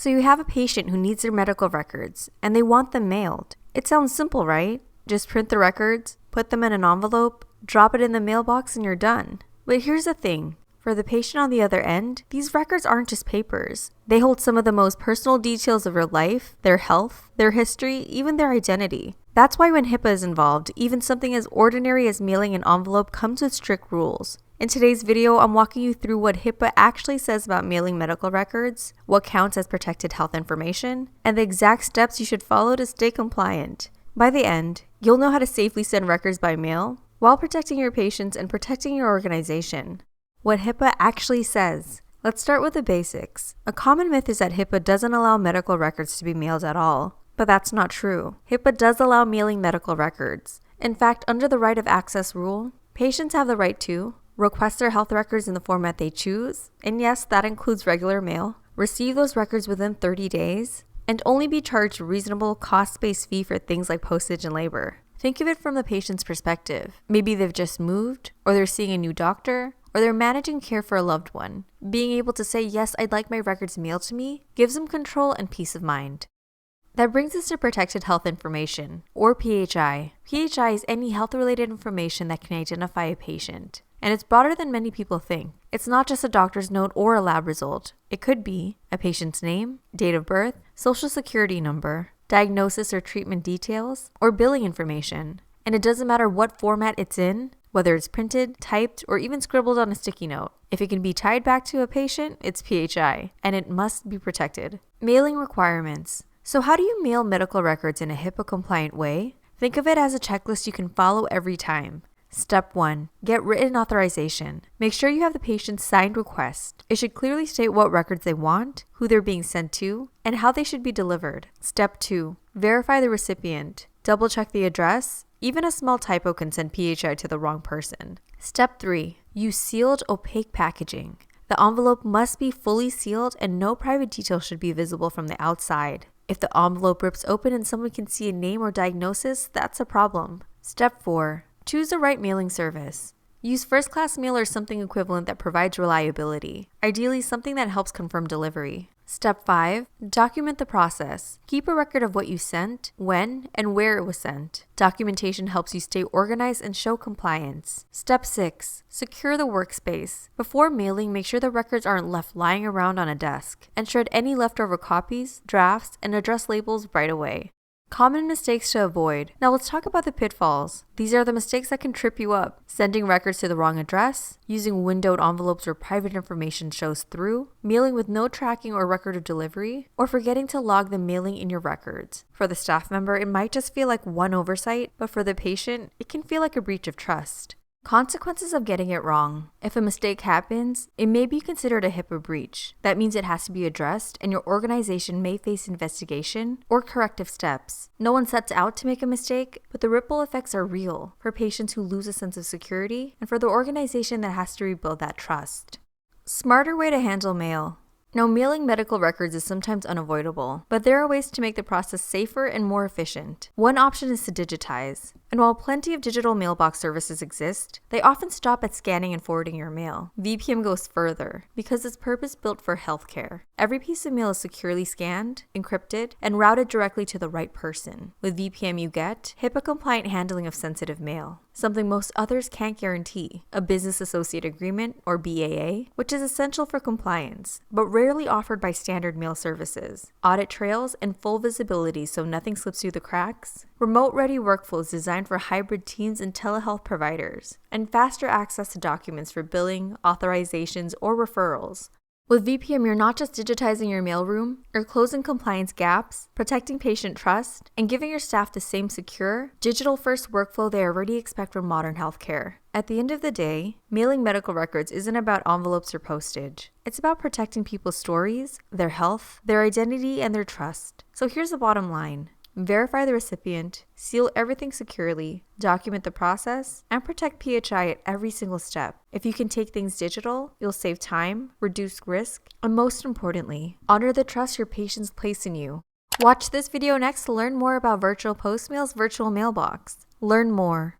So you have a patient who needs their medical records, and they want them mailed. It sounds simple, right? Just print the records, put them in an envelope, drop it in the mailbox, and you're done. But here's the thing. For the patient on the other end, these records aren't just papers. They hold some of the most personal details of your life, their health, their history, even their identity. That's why when HIPAA is involved, even something as ordinary as mailing an envelope comes with strict rules. In today's video, I'm walking you through what HIPAA actually says about mailing medical records, what counts as protected health information, and the exact steps you should follow to stay compliant. By the end, you'll know how to safely send records by mail while protecting your patients and protecting your organization. What HIPAA actually says. Let's start with the basics. A common myth is that HIPAA doesn't allow medical records to be mailed at all, but that's not true. HIPAA does allow mailing medical records. In fact, under the right of access rule, patients have the right to request their health records in the format they choose, and yes, that includes regular mail, receive those records within 30 days, and only be charged a reasonable cost-based fee for things like postage and labor. Think of it from the patient's perspective. Maybe they've just moved, or they're seeing a new doctor, or they're managing care for a loved one. Being able to say, yes, I'd like my records mailed to me, gives them control and peace of mind. That brings us to protected health information, or PHI. PHI is any health-related information that can identify a patient. And it's broader than many people think. It's not just a doctor's note or a lab result. It could be a patient's name, date of birth, social security number, diagnosis or treatment details, or billing information. And it doesn't matter what format it's in, whether it's printed, typed, or even scribbled on a sticky note. If it can be tied back to a patient, it's PHI, and it must be protected. Mailing requirements. So how do you mail medical records in a HIPAA-compliant way? Think of it as a checklist you can follow every time. Step 1. Get written authorization. Make sure you have the patient's signed request. It should clearly state what records they want, who they're being sent to, and how they should be delivered. Step 2. Verify the recipient. Double check the address. Even a small typo can send PHI to the wrong person. Step 3. Use sealed, opaque packaging. The envelope must be fully sealed and no private details should be visible from the outside. If the envelope rips open and someone can see a name or diagnosis, that's a problem. Step 4. Choose the right mailing service. Use first-class mail or something equivalent that provides reliability. Ideally, something that helps confirm delivery. Step 5. Document the process. Keep a record of what you sent, when, and where it was sent. Documentation helps you stay organized and show compliance. Step 6. Secure the workspace. Before mailing, make sure the records aren't left lying around on a desk, and shred any leftover copies, drafts, and address labels right away. Common mistakes to avoid. Now let's talk about the pitfalls. These are the mistakes that can trip you up. Sending records to the wrong address, using windowed envelopes where private information shows through, mailing with no tracking or record of delivery, or forgetting to log the mailing in your records. For the staff member, it might just feel like one oversight, but for the patient, it can feel like a breach of trust. Consequences of getting it wrong. If a mistake happens, it may be considered a HIPAA breach. That means it has to be addressed and your organization may face investigation or corrective steps. No one sets out to make a mistake, but the ripple effects are real for patients who lose a sense of security and for the organization that has to rebuild that trust. Smarter way to handle mail. Now, mailing medical records is sometimes unavoidable, but there are ways to make the process safer and more efficient. One option is to digitize. And while plenty of digital mailbox services exist, they often stop at scanning and forwarding your mail. VPM goes further because it's purpose-built for healthcare. Every piece of mail is securely scanned, encrypted, and routed directly to the right person. With VPM, you get HIPAA-compliant handling of sensitive mail, something most others can't guarantee, a business associate agreement, or BAA, which is essential for compliance, but rarely offered by standard mail services, audit trails, and full visibility so nothing slips through the cracks, remote-ready workflows designed for hybrid teams and telehealth providers, and faster access to documents for billing, authorizations, or referrals. With VPM, you're not just digitizing your mailroom, you're closing compliance gaps, protecting patient trust, and giving your staff the same secure, digital-first workflow they already expect from modern healthcare. At the end of the day, mailing medical records isn't about envelopes or postage. It's about protecting people's stories, their health, their identity, and their trust. So here's the bottom line. Verify the recipient, seal everything securely, document the process, and protect PHI at every single step. If you can take things digital, you'll save time, reduce risk, and most importantly, honor the trust your patients place in you. Watch this video next to learn more about VirtualPostMail's virtual mailbox. Learn more.